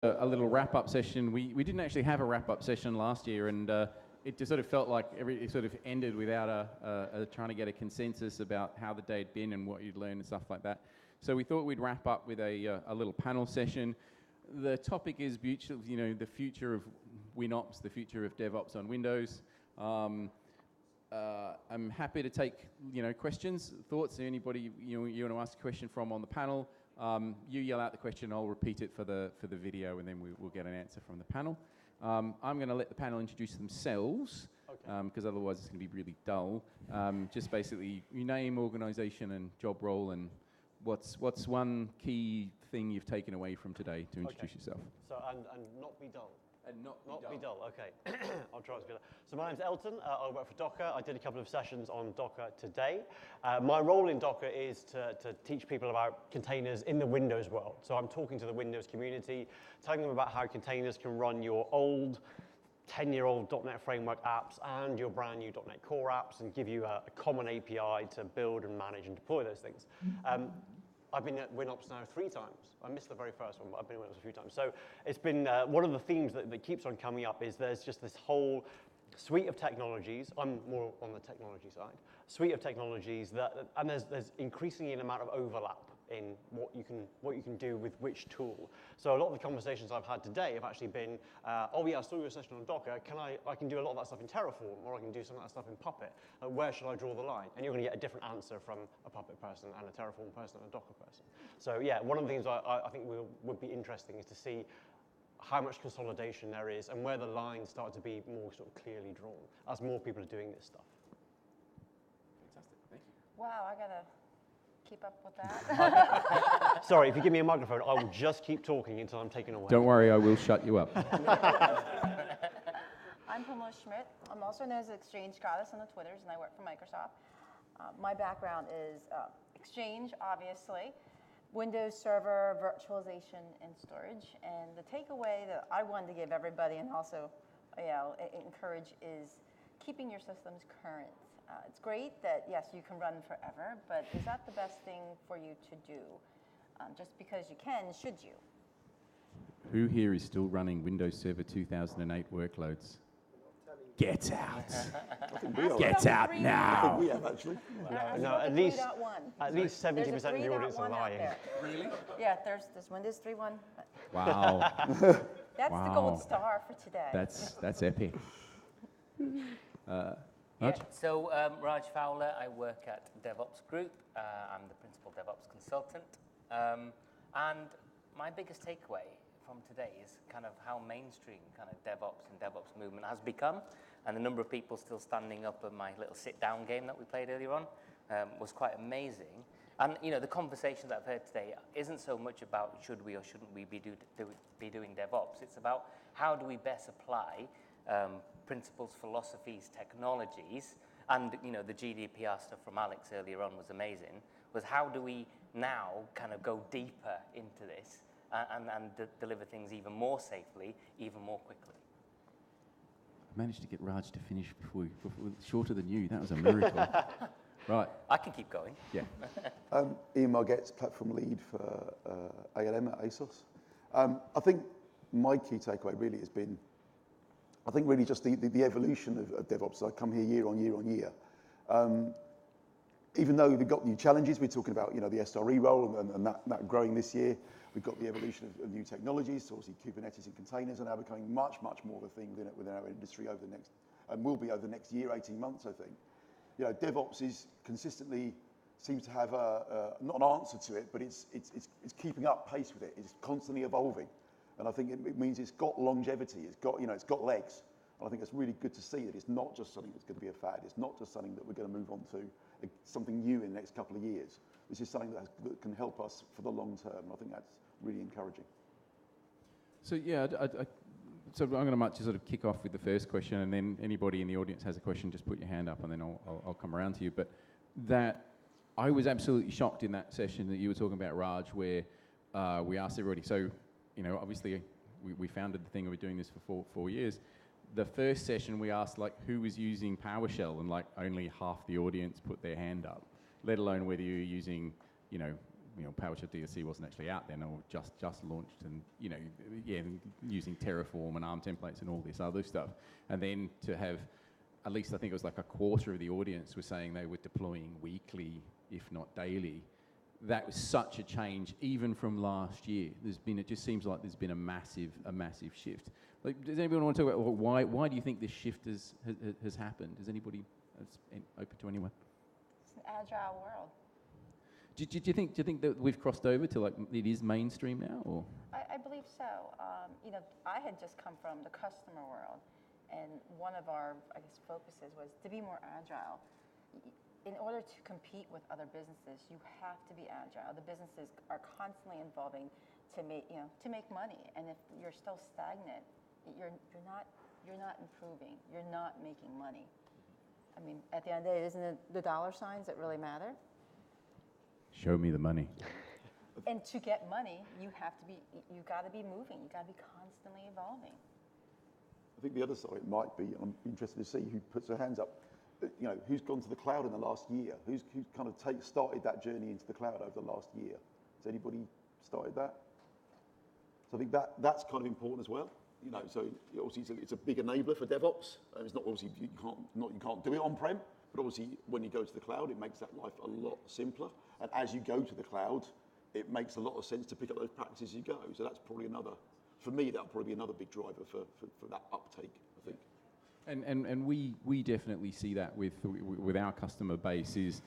a little wrap-up session. We didn't actually have a wrap-up session last year, and it just sort of felt like it sort of ended without trying to get a consensus about how the day had been and what you'd learned and stuff like that. So we thought we'd wrap up with a little panel session. The topic is the future of WinOps, the future of DevOps on Windows. I'm happy to take questions, thoughts. Anybody you want to ask a question from on the panel, you yell out the question. I'll repeat it for the video, and then we'll get an answer from the panel. I'm going to let the panel introduce themselves, because otherwise it's going to be really dull. Just basically, your name, organisation, and job role, and what's one key thing you've taken away from today to introduce yourself. So and not be dull. And not be dull. Okay. I'll try to be dull. So my name's Elton. I work for Docker. I did a couple of sessions on Docker today. My role in Docker is to teach people about containers in the Windows world. So I'm talking to the Windows community, telling them about how containers can run your old 10-year-old .NET Framework apps and your brand new .NET Core apps, and give you a common API to build and manage and deploy those things. I've been at WinOps now 3 times. I missed the very first one, but I've been at WinOps a few times. So it's been one of the themes that keeps on coming up is there's just this whole suite of technologies. I'm more on the technology side. Suite of technologies and there's increasingly an amount of overlap in what you can do with which tool. So a lot of the conversations I've had today have actually been, oh yeah, I saw your session on Docker. I can do a lot of that stuff in Terraform, or I can do some of that stuff in Puppet. Where should I draw the line? And you're going to get a different answer from a Puppet person and a Terraform person and a Docker person. So yeah, one of the things I think would be interesting is to see how much consolidation there is and where the lines start to be more sort of clearly drawn as more people are doing this stuff. Fantastic, thank you. Wow, I gotta keep up with that. Sorry, if you give me a microphone, I will just keep talking until I'm taken away. Don't worry, I will shut you up. I'm Pamela Schmidt. I'm also known as Exchange Goddess on the Twitters, and I work for Microsoft. My background is Exchange, obviously, Windows Server, virtualization, and storage. And the takeaway that I wanted to give everybody, and also encourage, is keeping your systems current. It's great that, yes, you can run forever, but is that the best thing for you to do? Just because you can, should you? Who here is still running Windows Server 2008 workloads? Get out. Get out now. We have, actually. No, at least 70% of the audience are lying. Really? Yeah, there's Windows 3.1. Wow. That's the gold star for today. That's epic. Yeah, so Raj Fowler, I work at DevOps Group. I'm the principal DevOps consultant. And my biggest takeaway from today is kind of how mainstream kind of DevOps and DevOps movement has become. And the number of people still standing up at my little sit-down game that we played earlier on was quite amazing. And the conversation that I've heard today isn't so much about should we or shouldn't we be doing DevOps. It's about how do we best apply principles, philosophies, technologies, and the GDPR stuff from Alex earlier on was amazing, was how do we now kind of go deeper into this and deliver things even more safely, even more quickly. I managed to get Raj to finish before shorter than you. That was a miracle. Right. I can keep going. Yeah. Ian Margette's platform lead for ALM at ASOS. I think my key takeaway really has been, I think really just the evolution of DevOps. I come here year on year on year. Even though we've got new challenges, we're talking about the SRE role and that growing this year. We've got the evolution of new technologies, so obviously Kubernetes and containers are now becoming much more of a thing within our industry over the next, and will be over the next year, 18 months, I think. DevOps is consistently seems to have not an answer to it, but it's keeping up pace with it. It's constantly evolving. And I think it means it's got longevity, it's got legs. And I think it's really good to see that it's not just something that's going to be a fad. It's not just something that we're going to move on to something new in the next couple of years. This is something that can help us for the long term. And I think that's really encouraging. So yeah, so I'm going to sort of kick off with the first question, and then anybody in the audience has a question, just put your hand up, and then I'll come around to you. But that I was absolutely shocked in that session that you were talking about, Raj, where we asked everybody. So obviously we founded the thing, and we're doing this for 4 years. The first session we asked who was using PowerShell, and only half the audience put their hand up, let alone whether you're using PowerShell DSC wasn't actually out then, or just launched, and using Terraform and ARM templates and all this other stuff, and then to have, at least I think it was like a quarter of the audience were saying they were deploying weekly, if not daily. That was such a change, even from last year. It just seems like there's been a massive shift. Like, does anybody want to talk about why do you think this shift has happened? Is anybody open to anyone? It's an agile world. Do you think that we've crossed over to like it is mainstream now, or? I believe so. I had just come from the customer world, and one of our, focuses was to be more agile. In order to compete with other businesses, you have to be agile. The businesses are constantly evolving to make money, and if you're still stagnant, you're not improving. You're not making money. I mean, at the end of the day, isn't it the dollar signs that really matter? Show me the money. And to get money, you got to be moving. You got to be constantly evolving. I think the other side might be, I'm interested to see who puts their hands up. Who's gone to the cloud in the last year? Who's kind of started that journey into the cloud over the last year? Has anybody started that? So I think that's kind of important as well. So obviously it's a big enabler for DevOps. It's not obviously you can't do it on-prem, but obviously when you go to the cloud, it makes that life a lot simpler. And as you go to the cloud, it makes a lot of sense to pick up those practices as you go. So that's probably for me, that'll probably be another big driver for that uptake, I think. And we definitely see that with our customer base is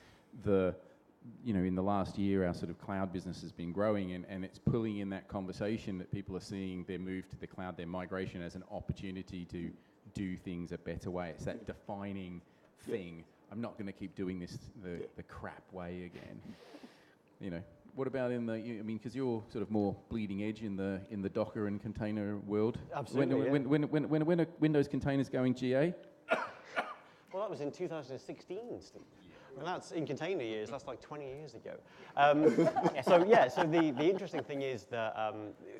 in the last year, our sort of cloud business has been growing, and it's pulling in that conversation that people are seeing their move to the cloud, their migration as an opportunity to do things a better way. It's that defining thing. I'm not going to keep doing this the crap way again. What about because you're sort of more bleeding edge in the Docker and container world. Absolutely. When are Windows containers going GA? Well, that was in 2016, Steve. And that's in container years. That's like 20 years ago. So the interesting thing is that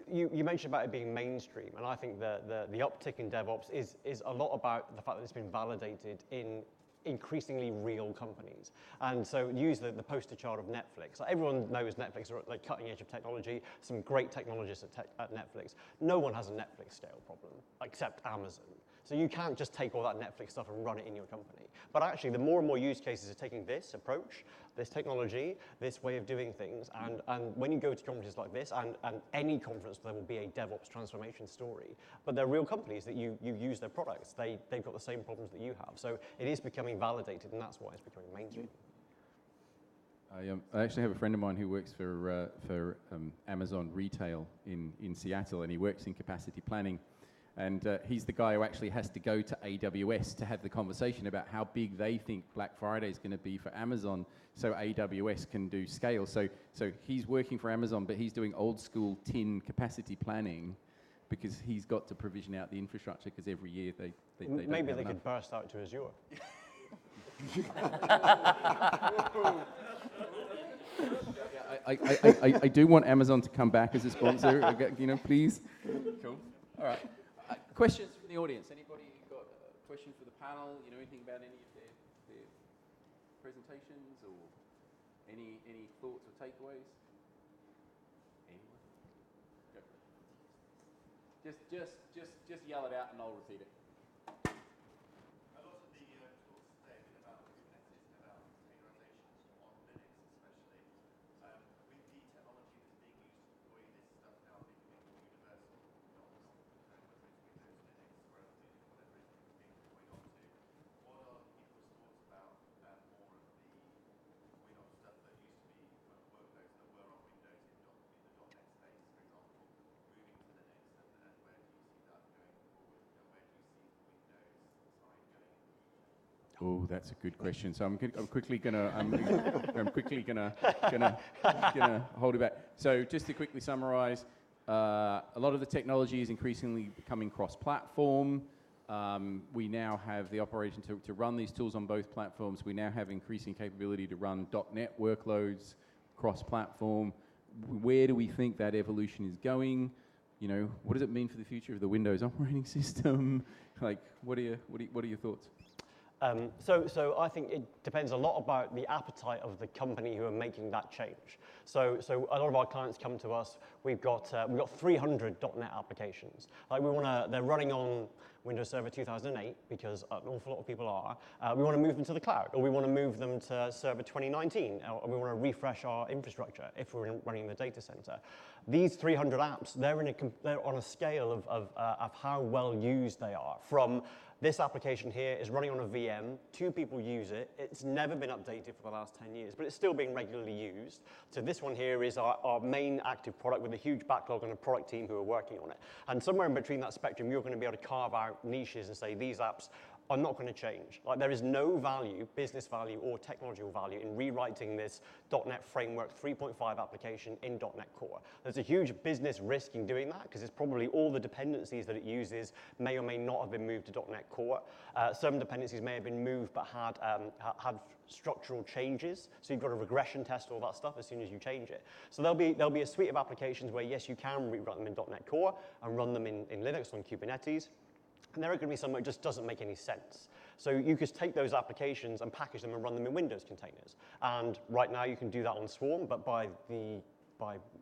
you mentioned about it being mainstream, and I think the uptick in DevOps is a lot about the fact that it's been validated in increasingly real companies. And so use the poster child of Netflix. Like, everyone knows Netflix are at the cutting edge of technology, some great technologists at Netflix. No one has a Netflix scale problem, except Amazon. So you can't just take all that Netflix stuff and run it in your company. But actually, the more and more use cases are taking this approach, this technology, this way of doing things, and when you go to conferences like this, and any conference, there will be a DevOps transformation story. But they're real companies that you use their products. They've got the same problems that you have. So it is becoming validated, and that's why it's becoming mainstream. I actually have a friend of mine who works for Amazon Retail in Seattle, and he works in capacity planning. And he's the guy who actually has to go to AWS to have the conversation about how big they think Black Friday is going to be for Amazon, so AWS can do scale. So he's working for Amazon, but he's doing old school tin capacity planning because he's got to provision out the infrastructure because every year they maybe they could burst out to Azure. I do want Amazon to come back as a sponsor, please. Cool. All right. Questions from the audience? Anybody got a question for the panel? Anything about any of their presentations or any thoughts or takeaways? Anyone? Go for it. Just yell it out and I'll repeat it. A lot of the talks today have been about Kubernetes and about containerizations on Linux, especially. With the technology that's being used to deploy this stuff now becoming more universal, not whether it's Windows, Linux, or whatever it is being deployed onto, what are people's thoughts about more of the WinOps stuff that used to be kind of workloads that were on Windows in the .NET space, for example, moving to Linux, and where do you see that going forward? Where do you see the Windows side going in the future? Oh, that's a good question. So I'm quickly gonna hold it back. So just to quickly summarize, a lot of the technology is increasingly becoming cross-platform. We now have the operation to run these tools on both platforms. We now have increasing capability to run .NET workloads cross-platform. Where do we think that evolution is going? What does it mean for the future of the Windows operating system? Like, what are your thoughts? So I think it depends a lot about the appetite of the company who are making that change. So a lot of our clients come to us. We've got 300 .NET applications. They're running on Windows Server 2008 because an awful lot of people are. We want to move them to the cloud, or we want to move them to Server 2019, or we want to refresh our infrastructure if we're running in the data center. These 300 apps, they're on a scale of how well used they are. From this application here is running on a VM, 2 people use it, it's never been updated for the last 10 years, but it's still being regularly used. So this one here is our main active product with a huge backlog and a product team who are working on it. And somewhere in between that spectrum, you're going to be able to carve out niches and say these apps are not going to change. Like, there is no value, business value or technological value in rewriting this .NET Framework 3.5 application in .NET Core. There's a huge business risk in doing that because it's probably all the dependencies that it uses may or may not have been moved to .NET Core. Some dependencies may have been moved but had structural changes, so you've got to regression test all that stuff as soon as you change it. So there'll be a suite of applications where, yes, you can rewrite them in .NET Core and run them in Linux on Kubernetes. And there are going to be some where it just doesn't make any sense. So you could take those applications and package them and run them in Windows containers. And right now you can do that on Swarm, but by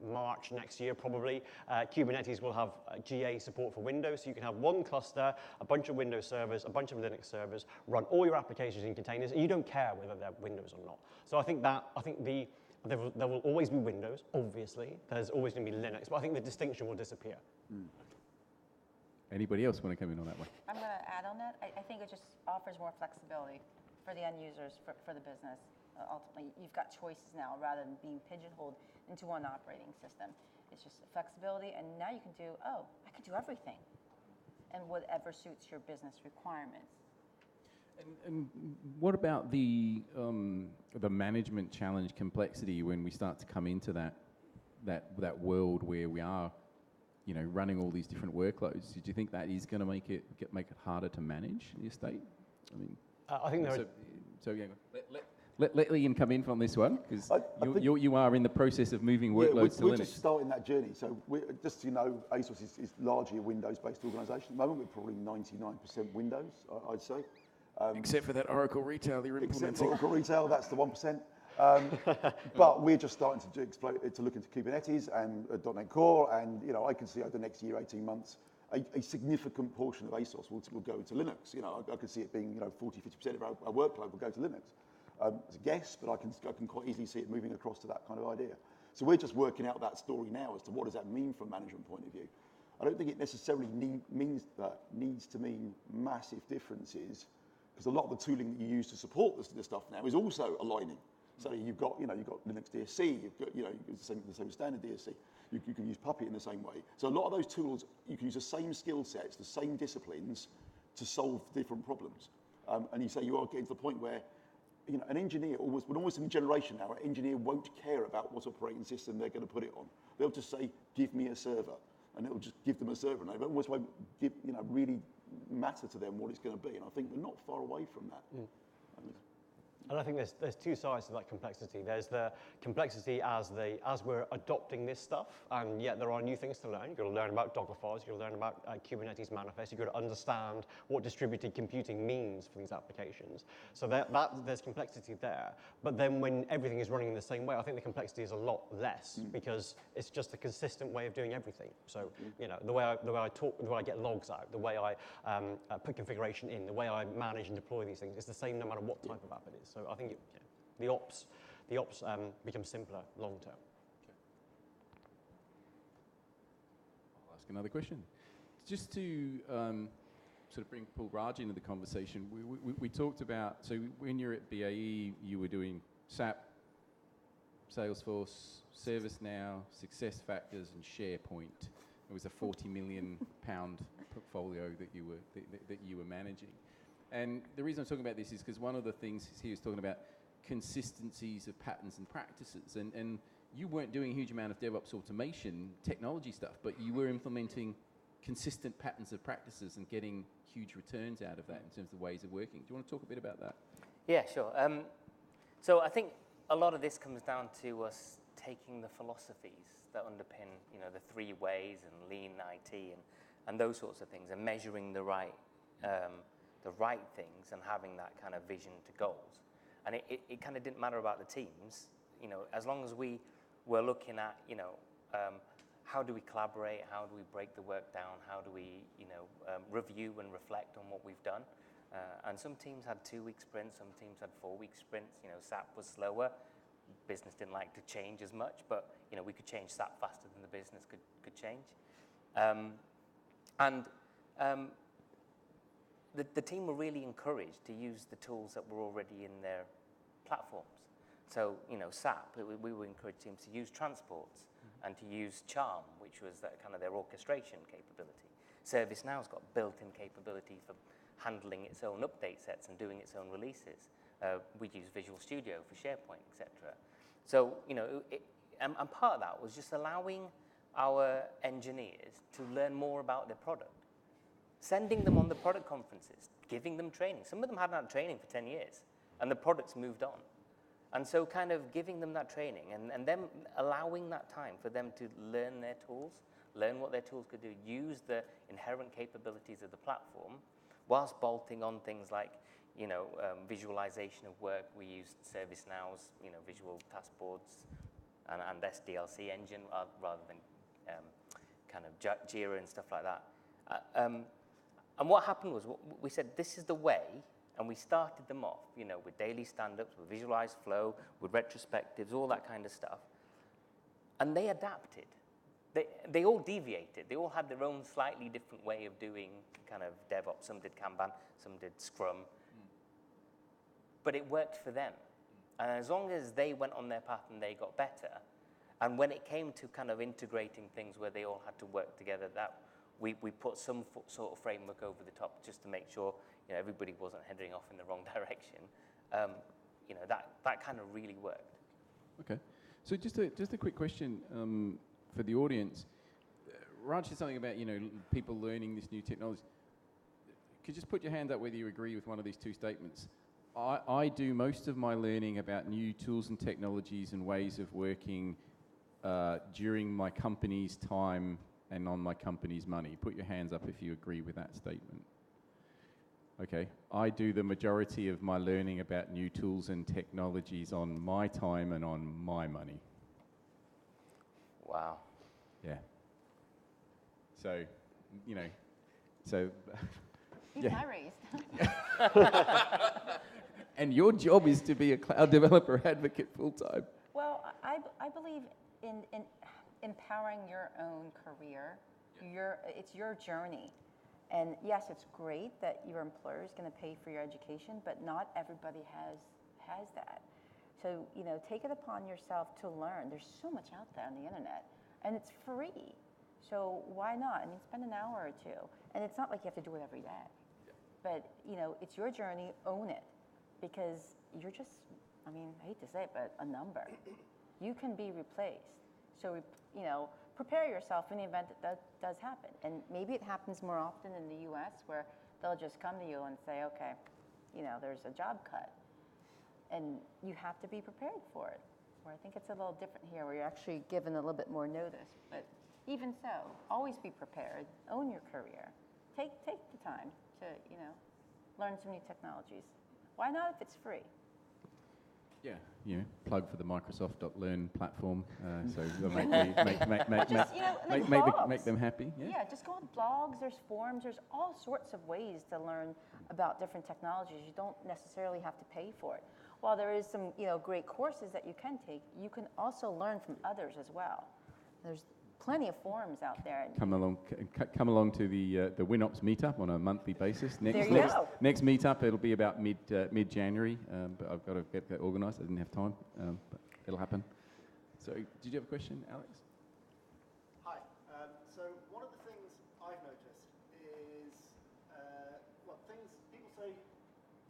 March next year probably, Kubernetes will have GA support for Windows. So you can have one cluster, a bunch of Windows servers, a bunch of Linux servers, run all your applications in containers, and you don't care whether they're Windows or not. So I think there will always be Windows, obviously. There's always going to be Linux, but I think the distinction will disappear. Anybody else want to come in on that one? I'm going to add on that. I think it just offers more flexibility for the end users, for the business. Ultimately, you've got choices now rather than being pigeonholed into one operating system. It's just flexibility, and now you can do, I can do everything, and whatever suits your business requirements. And what about the management challenge complexity when we start to come into that world where we are, running all these different workloads? Do you think that is going to make it harder to manage the estate? I mean, I think there let Ian come in from this one, because you are in the process of moving workloads to Linux. We're just starting that journey. So just so you know, ASOS is largely a Windows-based organisation. At the moment, we're probably 99% Windows, I'd say. Except for that Oracle retail you're implementing. Except for Oracle retail, that's the 1%. But we're just starting to look into Kubernetes and .NET Core, and I can see over the next year, 18 months, a significant portion of ASOS will go to Linux. I can see it being 40-50% of our workload will go to Linux. It's a guess, but I can quite easily see it moving across to that kind of idea. So we're just working out that story now as to what does that mean from a management point of view. I don't think it necessarily needs to mean massive differences, because a lot of the tooling that you use to support this stuff now is also aligning. So you've got Linux DSC, you've got the same standard DSC. You can use Puppet in the same way. So a lot of those tools, you can use the same skill sets, the same disciplines to solve different problems. And you are getting to the point where an engineer almost in a generation now, an engineer won't care about what operating system they're going to put it on. They'll just say, "Give me a server," and it'll just give them a server. And they almost won't really matter to them what it's going to be. And I think we're not far away from that. And I think there's two sides to that complexity. There's the complexity as we're adopting this stuff, and yet there are new things to learn. You've got to learn about Docker files, you've got to learn about Kubernetes manifest, you've got to understand what distributed computing means for these applications. So there's complexity there. But then when everything is running in the same way, I think the complexity is a lot less because it's just a consistent way of doing everything. So the way I talk, the way I get logs out, the way I put configuration in, the way I manage and deploy these things, it's the same no matter what type of app it is. So I think the ops become simpler long term. Okay. I'll ask another question. Just to sort of pull Raj into the conversation, we talked about, so when you're at BAE, you were doing SAP, Salesforce, ServiceNow, SuccessFactors, and SharePoint. It was a £40 million portfolio that you were managing. And the reason I'm talking about this is because one of the things he was talking about consistencies of patterns and practices. And you weren't doing a huge amount of DevOps automation technology stuff, but you were implementing consistent patterns of practices and getting huge returns out of that in terms of ways of working. Do you want to talk a bit about that? Yeah, sure. So I think a lot of this comes down to us taking the philosophies that underpin, the 3 ways and lean IT and those sorts of things, and measuring the right the right things and having that kind of vision to goals. And it kind of didn't matter about the teams, you know, as long as we were looking at, you know, how do we collaborate, how do we break the work down, how do we, you know, review and reflect on what we've done. And some teams had 2-week sprints, some teams had 4-week sprints. You know, SAP was slower. Business didn't like to change as much, but, you know, we could change SAP faster than the business could change. The team were really encouraged to use the tools that were already in their platforms. So, you know, SAP, we were encouraged teams to use transports and to use Charm, which was that kind of their orchestration capability. ServiceNow's got built-in capability for handling its own update sets and doing its own releases. We use Visual Studio for SharePoint, etc. So, you know, and part of that was just allowing our engineers to learn more about their product, sending them on the product conferences, giving them training. Some of them hadn't had training for 10 years, and the product's moved on. And so kind of giving them that training and then allowing that time for them to learn their tools, learn what their tools could do, use the inherent capabilities of the platform, whilst bolting on things like, you know, visualization of work. We used ServiceNow's, you know, visual task boards and SDLC engine rather than kind of Jira and stuff like that. And what happened was we said, this is the way, and we started them off, you know, with daily stand-ups, with visualized flow, with retrospectives, all that kind of stuff. And they adapted. They all deviated. They all had their own slightly different way of doing kind of DevOps. Some did Kanban, some did Scrum. But it worked for them. And as long as they went on their path and they got better, and when it came to kind of integrating things where they all had to work together, that we put some sort of framework over the top just to make sure, you know, everybody wasn't heading off in the wrong direction. You know, that kind of really worked. Okay. So just a quick question for the audience. Raj said something about, you know, people learning this new technology. Could you just put your hand up whether you agree with one of these two statements? I do most of my learning about new tools and technologies and ways of working during my company's time and on my company's money. Put your hands up if you agree with that statement. Okay. I do the majority of my learning about new tools and technologies on my time and on my money. Wow. Yeah. So, you know, so... Even I raised. And your job is to be a cloud developer advocate full-time. Well, I believe in empowering your own career. It's your journey. And yes, it's great that your employer is going to pay for your education, but not everybody has that. So, you know, take it upon yourself to learn. There's so much out there on the internet, and it's free. So why not? I mean, spend an hour or two. And it's not like you have to do it every day. But, you know, it's your journey, own it. Because you're just, I mean, I hate to say it, but a number. You can be replaced. So, you know, prepare yourself in the event that does happen. And maybe it happens more often in the US where they'll just come to you and say, okay, you know, there's a job cut. And you have to be prepared for it. Where I think it's a little different here where you're actually given a little bit more notice. But even so, always be prepared, own your career. Take the time to, you know, learn some new technologies. Why not if it's free? Yeah, you know, plug for the Microsoft.Learn platform, so they'll make them happy. Yeah, just go on blogs, there's forums, there's all sorts of ways to learn about different technologies. You don't necessarily have to pay for it. While there is some, you know, great courses that you can take, you can also learn from others as well. There's plenty of forums out there. Come along to the WinOps meetup on a monthly basis. Next meetup, it'll be about mid-January, but I've got to get that organised. I didn't have time, but it'll happen. So, did you have a question, Alex? Hi. So one of the things I've noticed is, people say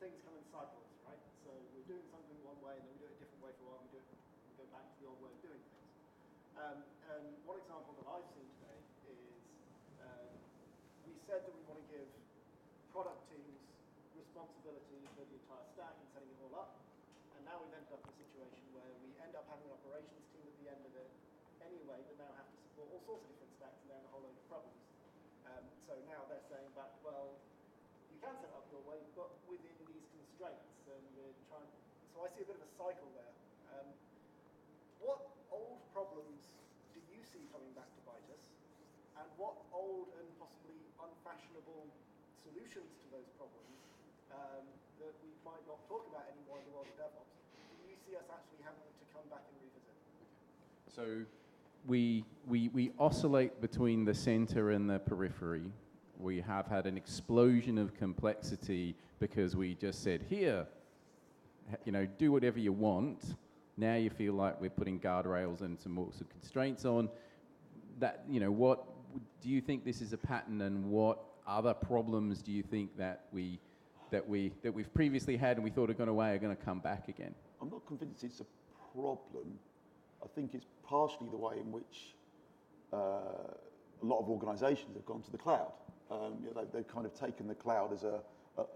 things come in cycles, right? So we're doing something one way, and then we do it a different way for a while, we go back to the old way of doing things. And one example that I've seen today is we said that we want to give product teams responsibility for the entire stack and setting it all up. And now we've ended up in a situation where we end up having an operations team at the end of it anyway that now have to support all sorts of different stacks and then a whole load of problems. So now they're saying back, well, you can set it up your way, constraints, and we're trying. So I see a bit of a cycle there. What old problems do you see coming back to bite us, and what old and possibly unfashionable solutions to those problems that we might not talk about anymore in the world of DevOps do you see us actually having to come back and revisit? So we oscillate between the center and the periphery. We have had an explosion of complexity because we just said, here, do whatever you want. Now you feel like we're putting guardrails and some constraints on. That, what do you think this is a pattern, and what other problems do you think that we've previously had and we thought had gone away are going to come back again? I'm not convinced it's a problem. I think it's partially the way in which a lot of organisations have gone to the cloud. They've kind of taken the cloud as a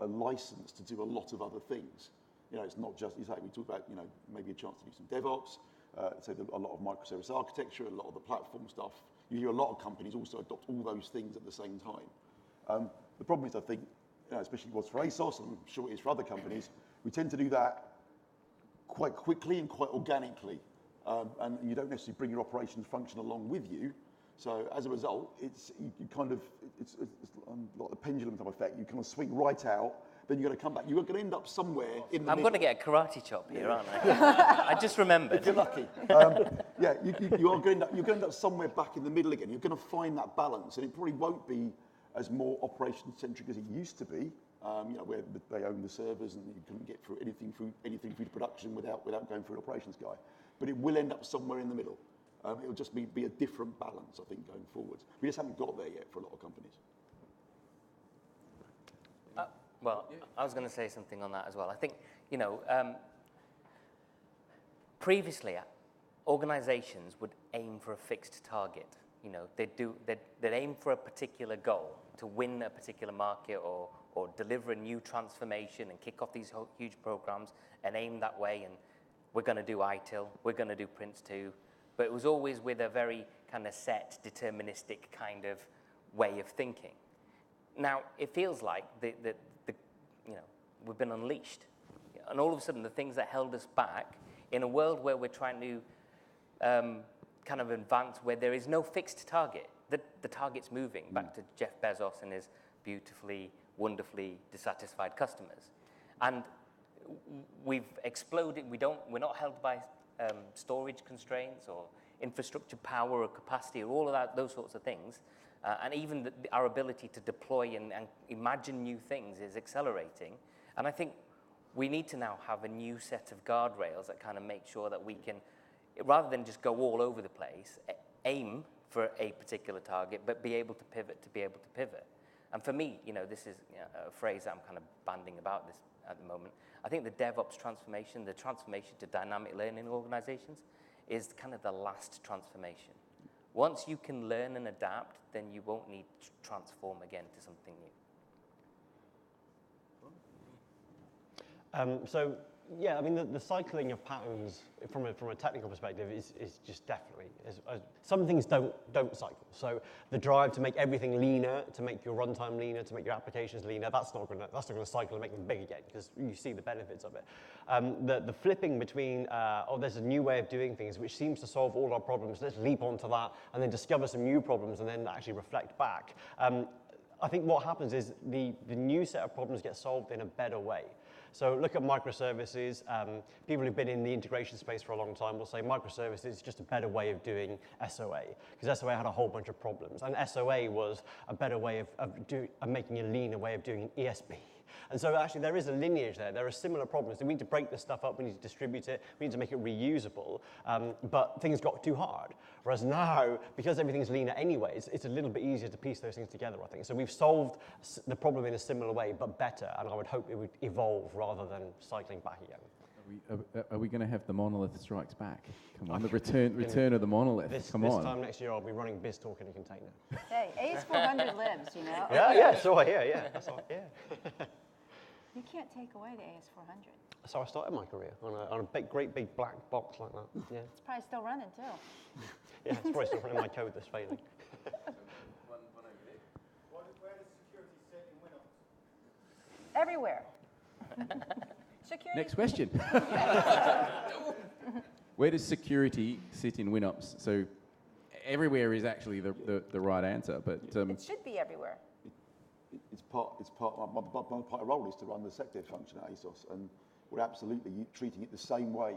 license to do a lot of other things. It's not just, we talk about, maybe a chance to do some DevOps, a lot of microservice architecture, a lot of the platform stuff. You hear a lot of companies also adopt all those things at the same time. The problem is, I think, especially was for ASOS, and I'm sure it is for other companies, we tend to do that quite quickly and quite organically. And you don't necessarily bring your operations function along with you. So as a result, it's like the pendulum type effect. You kind of swing right out, then you're going to come back. You're going to end up somewhere in the middle. I'm going to get a karate chop here, aren't I? I just remembered. If you're lucky. You are going to end up somewhere back in the middle again. You're going to find that balance, and it probably won't be as more operation-centric as it used to be, where they own the servers and you couldn't get through anything through to production without going through an operations guy. But it will end up somewhere in the middle. It'll just be a different balance, I think, going forwards. We just haven't got there yet for a lot of companies. I was going to say something on that as well. I think, previously, organizations would aim for a fixed target. They'd aim for a particular goal to win a particular market or deliver a new transformation and kick off these huge programs and aim that way. And we're going to do ITIL, we're going to do Prince2. But it was always with a very kind of set, deterministic kind of way of thinking. Now, it feels like we've been unleashed. And all of a sudden, the things that held us back, in a world where we're trying to kind of advance, where there is no fixed target, the target's moving back to Jeff Bezos and his beautifully, wonderfully dissatisfied customers. And we've exploded. We're not held by storage constraints or infrastructure power or capacity or all of those sorts of things. And even our ability to deploy and imagine new things is accelerating. And I think we need to now have a new set of guardrails that kind of make sure that we can, rather than just go all over the place, aim for a particular target, but be able to pivot. And for me, this is a phrase that I'm kind of banding about this at the moment. I think the DevOps transformation, the transformation to dynamic learning organizations, is kind of the last transformation. Once you can learn and adapt, then you won't need to transform again to something new. The cycling of patterns from a technical perspective is just definitely. Some things don't cycle. So the drive to make everything leaner, to make your runtime leaner, to make your applications leaner, that's not going to cycle and make them big again, because you see the benefits of it. The flipping between there's a new way of doing things which seems to solve all our problems. Let's leap onto that and then discover some new problems and then actually reflect back. I think what happens is the new set of problems get solved in a better way. So look at microservices. People who've been in the integration space for a long time will say microservices is just a better way of doing SOA, because SOA had a whole bunch of problems. And SOA was a better way of making a leaner way of doing ESB. And so actually there is a lineage there. There are similar problems. We need to break this stuff up. We need to distribute it. We need to make it reusable. But things got too hard. Whereas now, because everything's leaner anyways, it's a little bit easier to piece those things together, I think. So we've solved the problem in a similar way, but better. And I would hope it would evolve rather than cycling back again. Are we going to have the monolith strikes back? Come on, the return of the monolith. This Come on. time next year, I'll be running BizTalk in a container. Hey, AS400 lives, Yeah, so I hear, yeah. That's all, yeah. You can't take away the AS400. So I started my career on a great big black box like that. Yeah. It's probably still running too. Yeah, it's probably still running my code that's failing. One over there. Where does security sit in WinOps? Everywhere. Security. Next question. Where does security sit in WinOps? So everywhere is actually the right answer, but It should be everywhere. It's part my part of role is to run the SecDev function at ASOS, and we're absolutely treating it the same way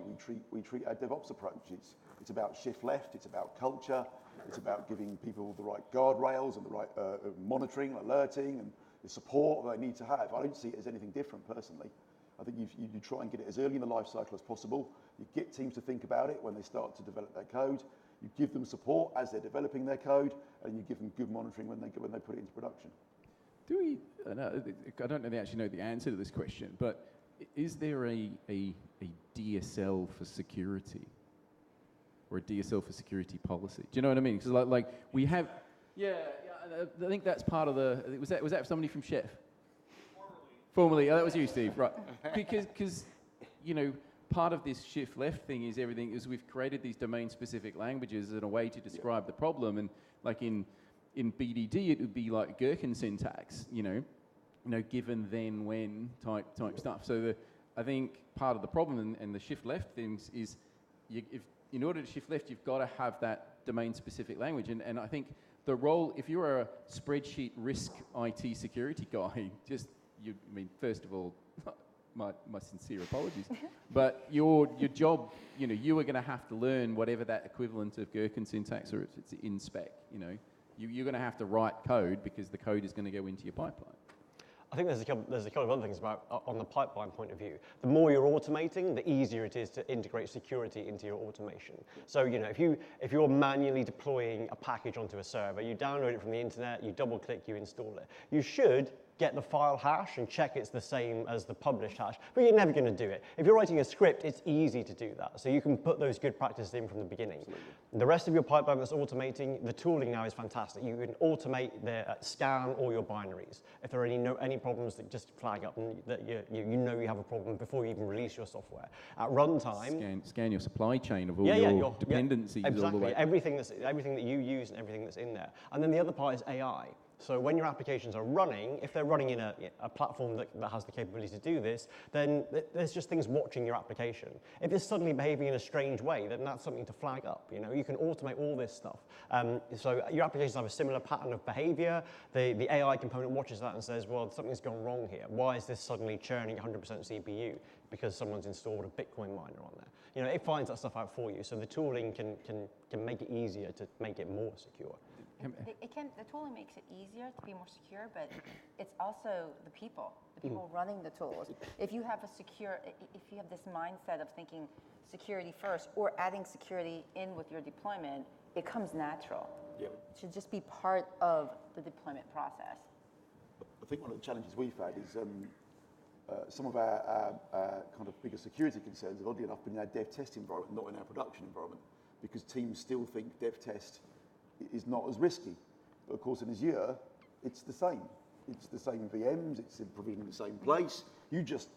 we treat our DevOps approach. It's about shift left, it's about culture, it's about giving people the right guardrails and the right monitoring, alerting, and the support they need to have. I don't see it as anything different personally. I think you try and get it as early in the life cycle as possible. You get teams to think about it when they start to develop their code. You give them support as they're developing their code, and you give them good monitoring when they put it into production. I don't actually know the answer to this question, but is there a DSL for security? Or a DSL for security policy? Do you know what I mean? Because like we have, I think that's part of the, was that somebody from Chef? Formerly, that was you, Steve, right? Because you know, part of this shift left thing is we've created these domain-specific languages as a way to describe the problem, and like in BDD, it would be like gherkin syntax, you know, given then when type stuff. So I think part of the problem and the shift left things is in order to shift left, you've got to have that domain-specific language, and I think the role, if you're a spreadsheet risk IT security guy, first of all, my sincere apologies, but your job, you know, you are going to have to learn whatever that equivalent of gherkin syntax, or if it's in spec, you know, you're going to have to write code because the code is going to go into your pipeline. I think there's a couple of other things about on the pipeline point of view. The more you're automating, the easier it is to integrate security into your automation. So, you know, if you're manually deploying a package onto a server, you download it from the internet, you double click, you install it. You should get the file hash and check it's the same as the published hash, but you're never going to do it. If you're writing a script, it's easy to do that. So you can put those good practices in from the beginning. Absolutely. The rest of your pipeline that's automating, the tooling now is fantastic. You can automate the scan all your binaries. If there are any problems that just flag up and that you know you have a problem before you even release your software. At runtime, scan your supply chain of all your dependencies. Exactly. All the way. Everything that you use and everything that's in there. And then the other part is AI. So when your applications are running, if they're running in a platform that has the capability to do this, then there's just things watching your application. If it's suddenly behaving in a strange way, then that's something to flag up. You know, you can automate all this stuff. So your applications have a similar pattern of behavior. The AI component watches that and says, well, something's gone wrong here. Why is this suddenly churning 100% CPU? Because someone's installed a Bitcoin miner on there. You know, it finds that stuff out for you. So the tooling can make it easier to make it more secure. The tooling makes it easier to be more secure, but it's also the people running the tools. If you have this mindset of thinking security first or adding security in with your deployment, it comes natural. Yep. It should just be part of the deployment process. I think one of the challenges we've had is some of our kind of bigger security concerns have oddly enough been in our dev test environment, not in our production environment, because teams still think dev test is not as risky. But of course in Azure, it's the same. It's the same VMs, it's provisioned in the same place. You just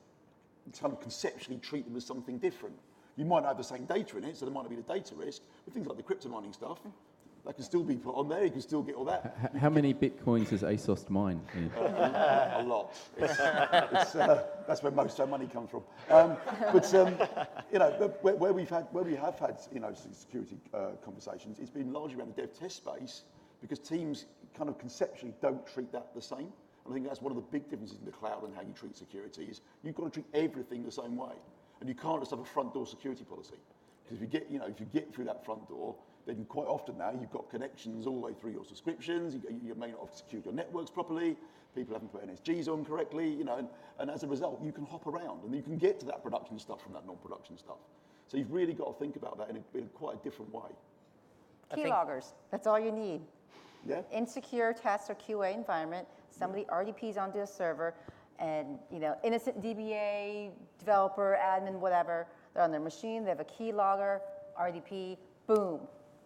kind of conceptually treat them as something different. You might not have the same data in it, so there might not be the data risk, but things like the crypto mining stuff, that can still be put on there, you can still get all that. How many Bitcoins has ASOS mined? A lot. That's where most of our money comes from. You know, where we have had you know security conversations, it's been largely around the dev test space because teams kind of conceptually don't treat that the same. And I think that's one of the big differences in the cloud and how you treat security is you've got to treat everything the same way, and you can't just have a front door security policy because if you get through that front door, then quite often now you've got connections all the way through your subscriptions. You may not have secured your networks properly. People haven't put NSGs on correctly, you know, and as a result, you can hop around and you can get to that production stuff from that non-production stuff. So you've really got to think about that in quite a different way. Keyloggers, that's all you need. Yeah. Insecure test or QA environment, somebody RDPs onto a server, and you know, innocent DBA, developer, admin, whatever, they're on their machine, they have a keylogger, RDP, boom.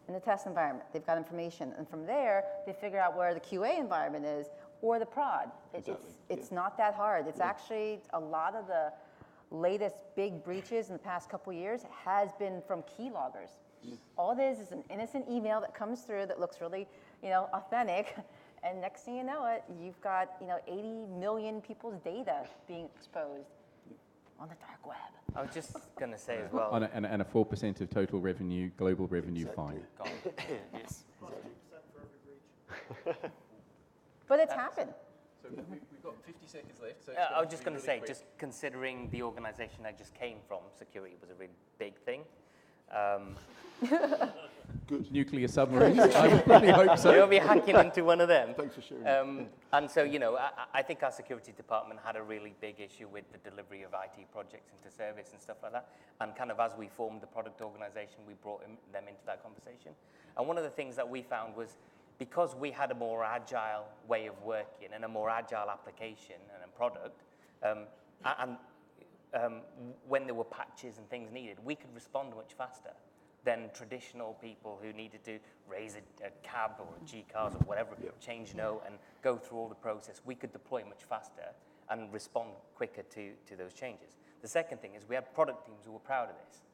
In the test environment, they've got information, and from there, they figure out where the QA environment is or the prod. It's not that hard. It's actually a lot of the latest big breaches in the past couple of years has been from keyloggers. All it is an innocent email that comes through that looks really, you know, authentic, and next thing you know it, you've got, you know, 80 million people's data being exposed. on the dark web. I was just going to say as well. And a 4% of total revenue, global revenue fine. God. Yes. 5% for every breach. But it's happened. So we've got 50 seconds left. So I was just going to say, just considering the organisation I just came from, security was a really big thing. Good. Nuclear submarines. I would really hope so. You'll be hacking into one of them. Thanks for sharing. And so, you know, I think our security department had a really big issue with the delivery of IT projects into service and stuff like that. And kind of as we formed the product organisation, we brought them into that conversation. And one of the things that we found was, because we had a more agile way of working and a more agile application and a product, when there were patches and things needed, we could respond much faster than traditional people who needed to raise a cab or a G-Cars or whatever, change note and go through all the process. We could deploy much faster and respond quicker to those changes. The second thing is we had product teams who were proud of this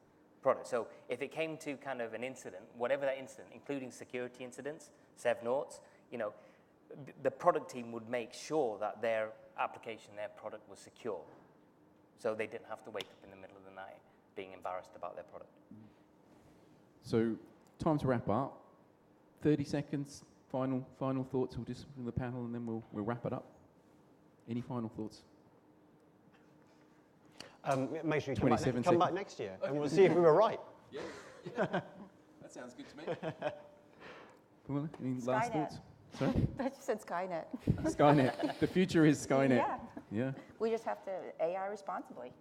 product. So if it came to kind of an incident, whatever that incident, including security incidents, SevNauts, you know, the product team would make sure that their application, their product was secure. So they didn't have to wake up in the middle of the night being embarrassed about their product. So time to wrap up. 30 seconds, final thoughts. We'll just from the panel and then we'll wrap it up. Any final thoughts? Make sure you 27 come back seconds. next year, and we'll see if we were right. Yeah. That sounds good to me. Well, any last Skynet. thoughts? Sorry? I just said Skynet. Skynet. The future is Skynet. Yeah. Yeah. We just have to AI responsibly.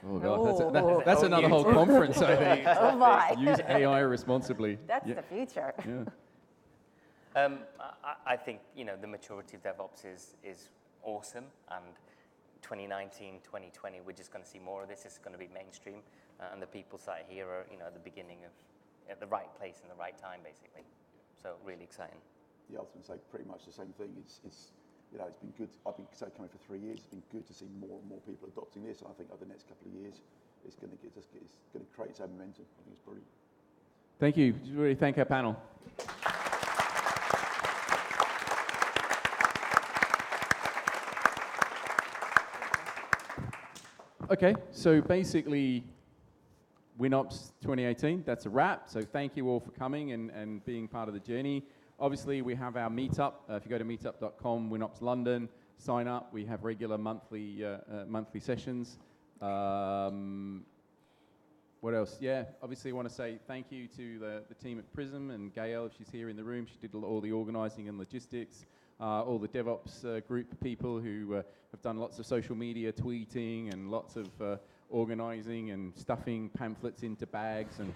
Oh God, Oh. that's another whole conference, I think. Oh my. Use AI responsibly. That's Yeah. the future. Yeah. I think, you know, the maturity of DevOps is awesome, and 2019, 2020, we're just going to see more of this. It's going to be mainstream, and the people sat here are, you know, at the beginning of, at the right place and the right time, basically. So really exciting. Yeah, I was going to say pretty much the same thing. It's you know, it's been good. I've been coming for 3 years. It's been good to see more and more people adopting this. And I think over the next couple of years, it's going to create its own momentum. I think it's brilliant. Thank you. Just really thank our panel. Okay, so basically, WinOps 2018, that's a wrap. So thank you all for coming and being part of the journey. Obviously, we have our meetup. If you go to meetup.com, WinOps London, sign up. We have regular monthly sessions. What else? Yeah, obviously, I want to say thank you to the team at Prism and Gail, if she's here in the room. She did all the organizing and logistics. All the DevOps group people who have done lots of social media tweeting and lots of organizing and stuffing pamphlets into bags, and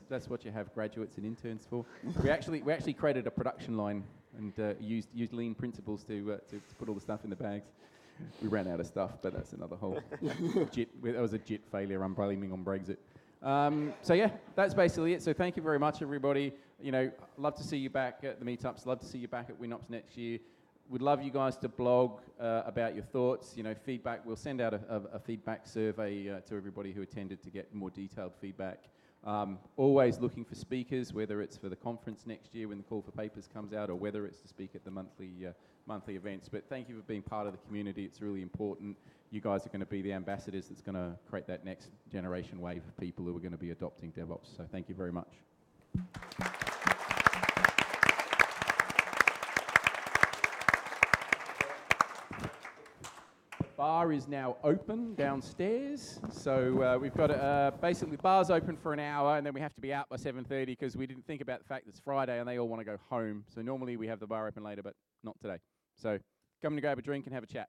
that's what you have graduates and interns for. We actually created a production line and used lean principles to put all the stuff in the bags. We ran out of stuff, but that's another whole that was a JIT failure. I'm blaming on Brexit. So yeah, that's basically it. So thank you very much, everybody. You know, love to see you back at the meetups. Love to see you back at WinOps next year. Would love you guys to blog about your thoughts, you know, feedback. We'll send out a feedback survey to everybody who attended to get more detailed feedback. Always looking for speakers, whether it's for the conference next year when the call for papers comes out, or whether it's to speak at the monthly events. But thank you for being part of the community. It's really important. You guys are going to be the ambassadors that's going to create that next generation wave of people who are going to be adopting DevOps. So thank you very much. Bar is now open downstairs, so we've got basically bar's open for an hour, and then we have to be out by 7:30 because we didn't think about the fact that it's Friday and they all want to go home. So normally we have the bar open later, but not today. So come and grab a drink and have a chat.